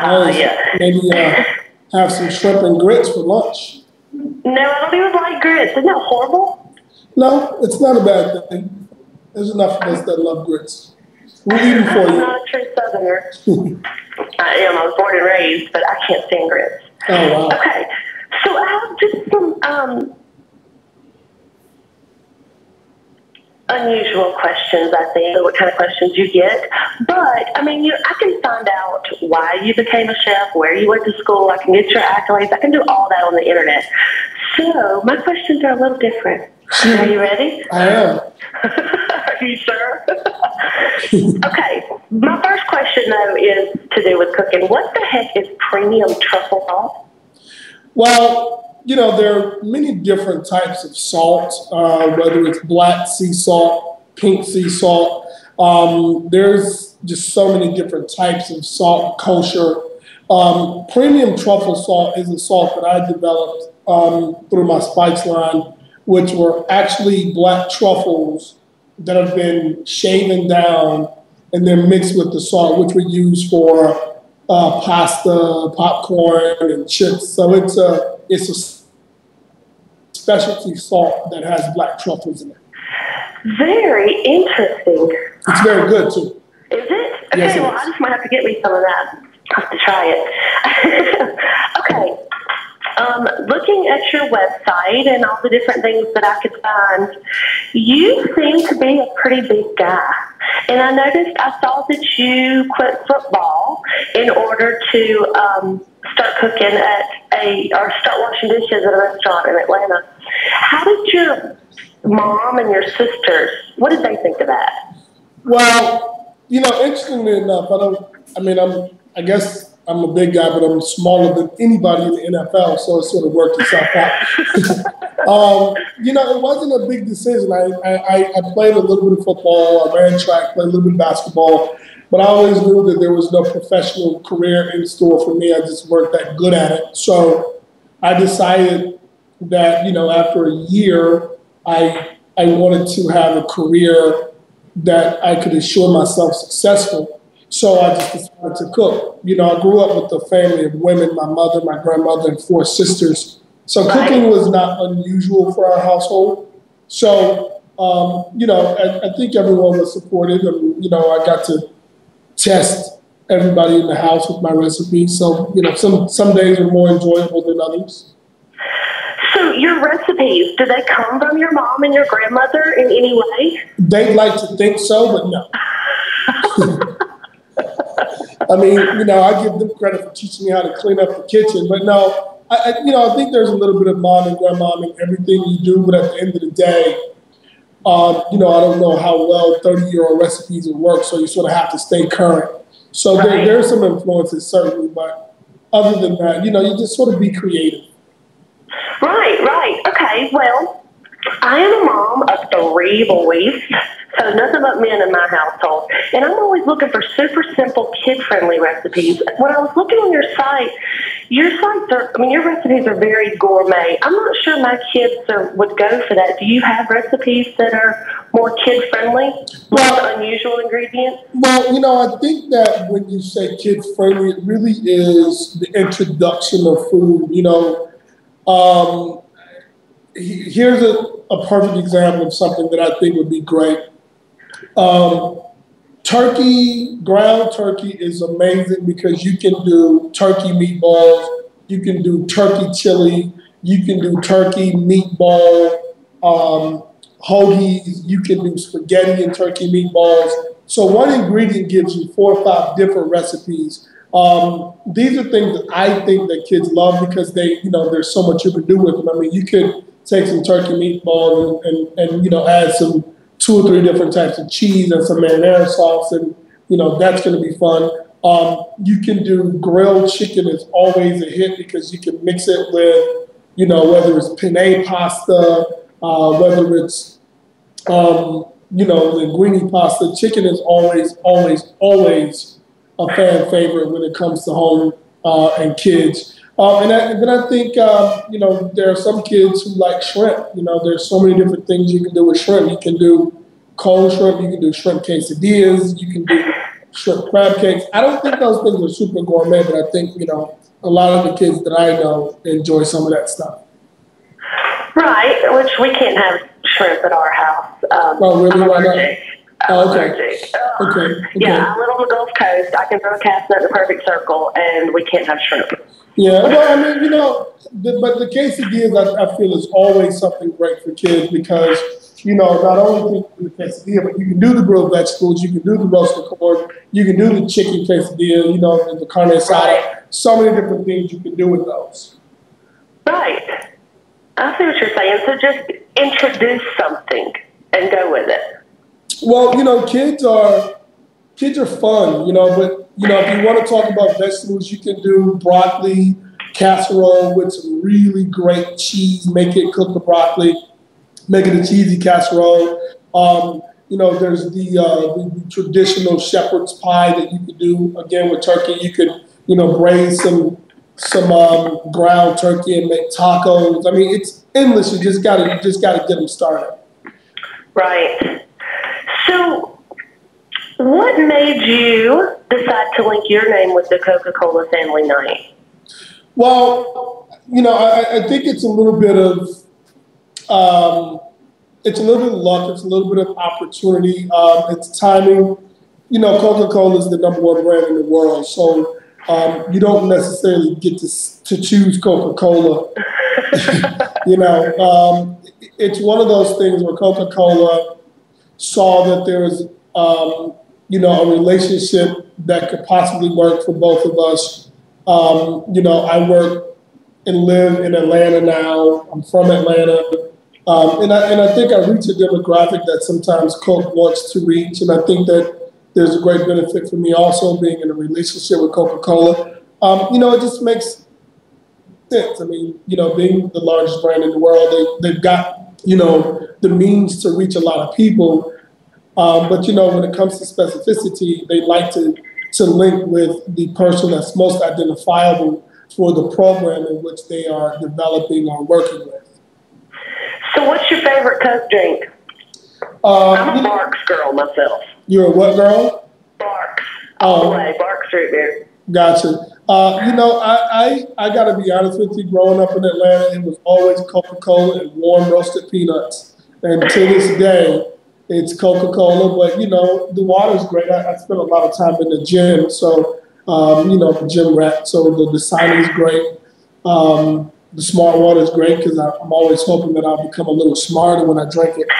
Nice. Yeah. Maybe have some shrimp and grits for lunch. No, I don't even like grits. Isn't that horrible? No, it's not a bad thing. There's enough of us that love grits. We'll eat them for I'm you. not a true Southerner. I am. I was born and raised, but I can't stand grits. Oh, wow. Okay. So I have just some unusual questions, I think, what kind of questions you get. But, I mean, I can find out why you became a chef, where you went to school. I can get your accolades. I can do all that on the internet. So my questions are a little different. Are you ready? I am. Are you sure? Okay. My first question, though, is to do with cooking. What the heck is premium truffle salt? Well, there are many different types of salt, whether it's black sea salt, pink sea salt. There's just so many different types of salt, kosher. Premium truffle salt is a salt that I developed through my spice line, which were actually black truffles that have been shaven down and then mixed with the salt, which we use for pasta, popcorn, and chips. So it's a specialty salt that has black truffles in it. Very interesting. It's very good too. Is it? Okay, Yes, well, I just might have to get me some of that. I have to try it. Okay. Looking at your website and all the different things that I could find, you seem to be a pretty big guy. And I saw that you quit football in order to start cooking or start washing dishes at a restaurant in Atlanta. How did your mom and your sisters, what did they think of that? Well, interestingly enough, I guess I'm a big guy, but I'm smaller than anybody in the NFL, so it sort of worked itself out. It wasn't a big decision. I played a little bit of football, I ran track, played a little bit of basketball, but I always knew that there was no professional career in store for me. I just weren't that good at it. So I decided that, after a year, I wanted to have a career that I could assure myself successful. So I just decided to cook. I grew up with a family of women, my mother, my grandmother, and 4 sisters. So cooking was not unusual for our household. So, I think everyone was supportive. And, I got to test everybody in the house with my recipes. So, some days are more enjoyable than others. So your recipes, do they come from your mom and your grandmother in any way? They'd like to think so, but no. I give them credit for teaching me how to clean up the kitchen, but no, I think there's a little bit of mom and grandmom in everything you do, but at the end of the day, I don't know how well 30-year-old recipes will work, so you sort of have to stay current. So right. There's some influences, certainly, but other than that, you just sort of be creative. Right. Okay, well, I am a mom of 3 boys, so nothing but men in my household. And I'm always looking for super simple, kid-friendly recipes. When I was looking on your recipes are very gourmet. I'm not sure my kids would go for that. Do you have recipes that are more kid-friendly, with unusual ingredients? Well, I think that when you say kid-friendly, it really is the introduction of food. Here's a perfect example of something that I think would be great. Ground turkey is amazing because you can do turkey meatballs, you can do turkey chili, you can do turkey meatball, hoagies, you can do spaghetti and turkey meatballs. So one ingredient gives you 4 or 5 different recipes. These are things that I think that kids love because there's so much you can do with them. You could take some turkey meatballs and add some 2 or 3 different types of cheese and some marinara sauce, and that's going to be fun. You can do grilled chicken is always a hit because you can mix it with, whether it's penne pasta, whether it's, linguine pasta. Chicken is always a fan favorite when it comes to home and kids. And then I think, there are some kids who like shrimp. There's so many different things you can do with shrimp. You can do cold shrimp. You can do shrimp quesadillas. You can do shrimp crab cakes. I don't think those things are super gourmet, but I think, a lot of the kids that I know enjoy some of that stuff. Right, which we can't have shrimp at our house. Oh, really? I'm Why not? allergic. Oh, okay. Okay. Yeah, I live on the Gulf Coast. I can throw a cast net in a perfect circle, and we can't have shrimp. Yeah, well, I mean, but the quesadillas, I feel, is always something great for kids because, not only the quesadilla, but you can do the grilled vegetables, you can do the roasted corn, you can do the chicken quesadilla, the carne asada. Right. So many different things you can do with those. Right. I see what you're saying. So just introduce something and go with it. Well, kids are fun, but if you want to talk about vegetables, you can do broccoli casserole with some really great cheese. Make it, cook the broccoli, make it a cheesy casserole. There's the traditional shepherd's pie that you could do again with turkey. You could, braise some ground turkey and make tacos. I mean, it's endless. You just gotta get them started. Right. So, what made you decide to link your name with the Coca-Cola Family Night? Well, I think it's a little bit of luck. It's a little bit of opportunity. It's timing. Coca-Cola is the #1 brand in the world, so you don't necessarily get to choose Coca-Cola. It's one of those things where Coca-Cola saw that there was, a relationship that could possibly work for both of us. I work and live in Atlanta now. I'm from Atlanta. And I think I reach a demographic that sometimes Coke wants to reach. And I think that there's a great benefit for me also being in a relationship with Coca-Cola. It just makes sense. I mean, being the largest brand in the world, they've got, the means to reach a lot of people. But, when it comes to specificity, they like to link with the person that's most identifiable for the program in which they are developing or working with. So what's your favorite Coke drink? I'm a Barks girl myself. You're a what girl? Barks. All the way. Barks root beer. Gotcha. I got to be honest with you. Growing up in Atlanta, it was always Coca-Cola and warm roasted peanuts. And to this day, it's Coca-Cola. But, the water's great. I spent a lot of time in the gym. So, the gym rat. So the sign is great. The smart water is great because I'm always hoping that I'll become a little smarter when I drink it.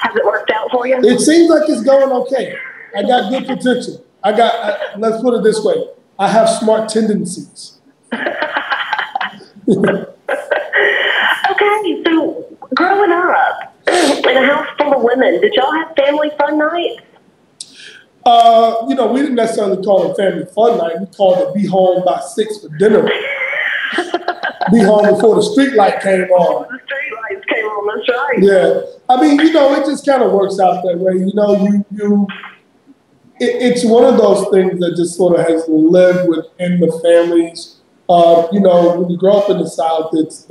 Has it worked out for you? It seems like it's going okay. I got good potential. Let's put it this way. I have smart tendencies. Okay, so growing up in a house full of women, did y'all have family fun nights? We didn't necessarily call it family fun night. We called it be home by 6 for dinner. Be home before the street light came on. The street lights came on, that's right. Yeah. I mean, it just kind of works out that way. It's one of those things that just sort of has lived within the families. When you grow up in the South, it's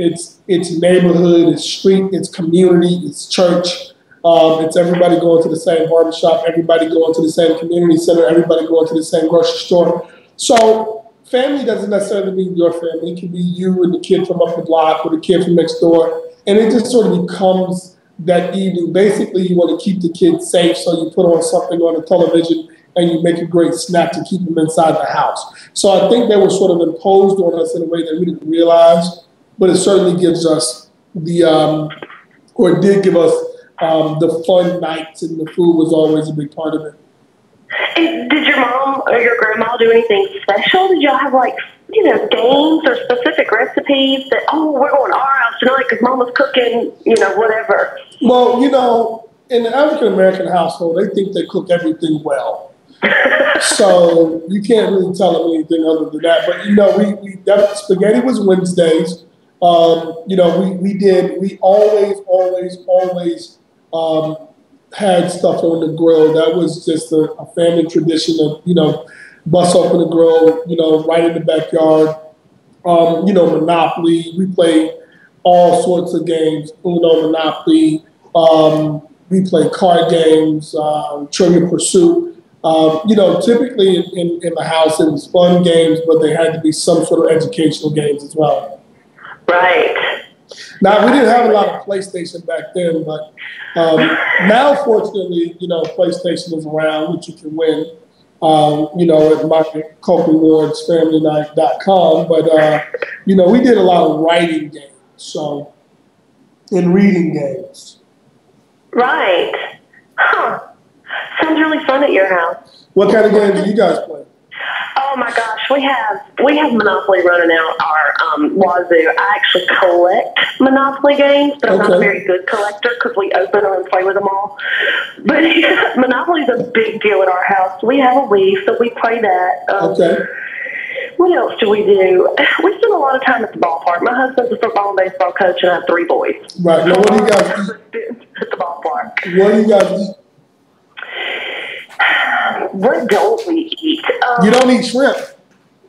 neighborhood, it's street, it's community, it's church. It's everybody going to the same barbershop, everybody going to the same community center, everybody going to the same grocery store. So family doesn't necessarily mean your family. It can be you and the kid from up the block or the kid from next door. And it just sort of becomes that evening. Basically, you want to keep the kids safe, so you put on something on the television and you make a great snack to keep them inside the house. So I think they were sort of imposed on us in a way that we didn't realize, but it certainly gives us it did give us the fun nights, and the food was always a big part of it. And did your mom or your grandma do anything special? Did y'all have games or specific recipes that, we're going to our house tonight because Mama's cooking, whatever? Well, in the African-American household, they think they cook everything well. So you can't really tell them anything other than that. But, we spaghetti was Wednesdays. We always had stuff on the grill. That was just a family tradition of, bust open the grill, right in the backyard. Monopoly. We played all sorts of games. Monopoly. We played card games, Trivial Pursuit. You know, typically in the house it was fun games, but they had to be some sort of educational games as well. Right. Now, we didn't have a lot of PlayStation back then, but now, fortunately, you know, PlayStation is around, which you can win, you know, at my CokeRewardsFamilyNight.com. But, you know, we did a lot of writing games, so, and reading games. Right. Huh. Sounds really fun at your house. What kind of games do you guys play? Oh my gosh, we have Monopoly running out our wazoo. I actually collect Monopoly games, but I'm not a very good collector because we open them and play with them all. But Monopoly's a big deal at our house. We have a Wii, so we play that. What else do we do? We spend a lot of time at the ballpark. My husband's a football and baseball coach, and I have 3 boys. Right. Now, what do you guys eat? At the ballpark. What do you guys eat? What don't we eat? You don't eat shrimp.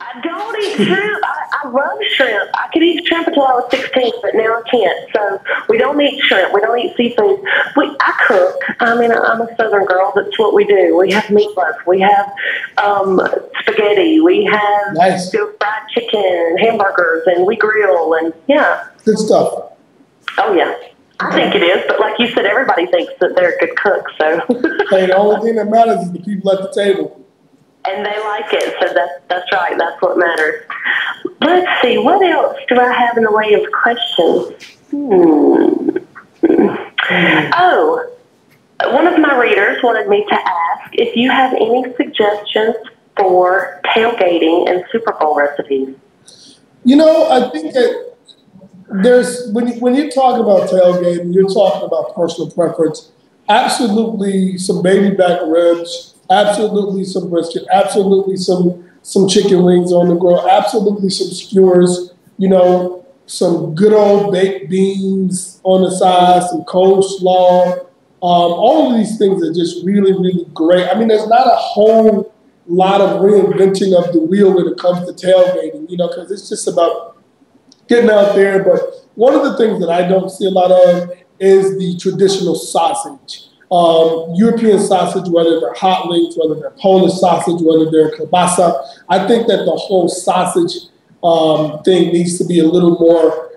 I don't eat shrimp. I love shrimp. I could eat shrimp until I was 16, but now I can't. So we don't eat shrimp. We don't eat seafood. I cook. I mean, I'm a Southern girl. That's what we do. We have meatloaf. We have spaghetti. We have fried chicken, hamburgers, and we grill. And yeah. Good stuff. Oh, yeah. I think it is, but like you said, everybody thinks that they're a good cook, so. Hey, the only thing that matters is the people at the table. And they like it, so that's right. That's what matters. Let's see, what else do I have in the way of questions? Oh, one of my readers wanted me to ask if you have any suggestions for tailgating and Super Bowl recipes. You know, I think that there's when you're talking about tailgating, you're talking about personal preference. Absolutely some baby back ribs, absolutely some brisket, absolutely some chicken wings on the grill, absolutely some skewers, you know, some good old baked beans on the side, some coleslaw. All of these things are just really, really great. I mean, there's not a whole lot of reinventing of the wheel when it comes to tailgating, you know, because it's just about getting out there. But one of the things that I don't see a lot of is the traditional sausage. European sausage, whether they're hot links, whether they're Polish sausage, whether they're kielbasa. I think that the whole sausage thing needs to be a little more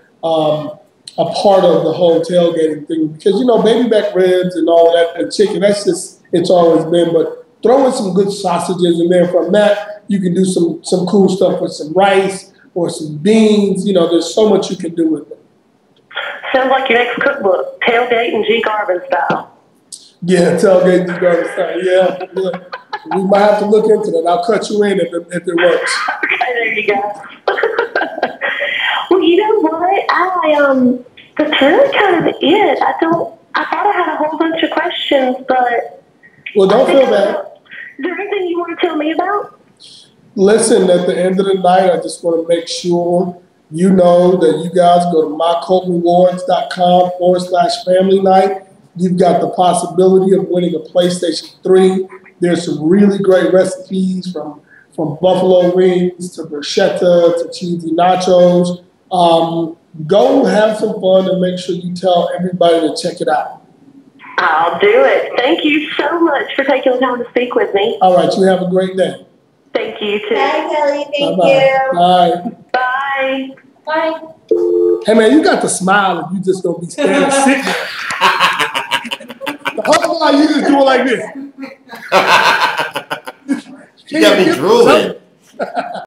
a part of the whole tailgating thing, because, you know, baby back ribs and all that, and chicken, that's just, it's always been. But throw in some good sausages, and then from that, you can do some cool stuff with some rice or some beans. You know, there's so much you can do with it. Sounds like your next cookbook, Tailgate and G. Garvin style. Yeah, tailgate and G. Garvin style, yeah. We might have to look into that. I'll cut you in if it works. Okay, there you go. Well, you know what? That's really kind of it. I thought I had a whole bunch of questions, but. Well, don't feel bad. Is there anything you want to tell me about? Listen, at the end of the night, I just want to make sure you know that you guys go to mycokerewards.com/family night. You've got the possibility of winning a PlayStation 3. There's some really great recipes from buffalo wings to bruschetta to cheesy nachos. Go have some fun and make sure you tell everybody to check it out. I'll do it. Thank you so much for taking the time to speak with me. All right, you have a great day. Thank you, too. Bye, Kelly. Thank Bye-bye. you. Bye. Bye. Bye. Hey, man, you got to smile if you just don't be sitting there. The whole time you just do it like this. You got me drooling.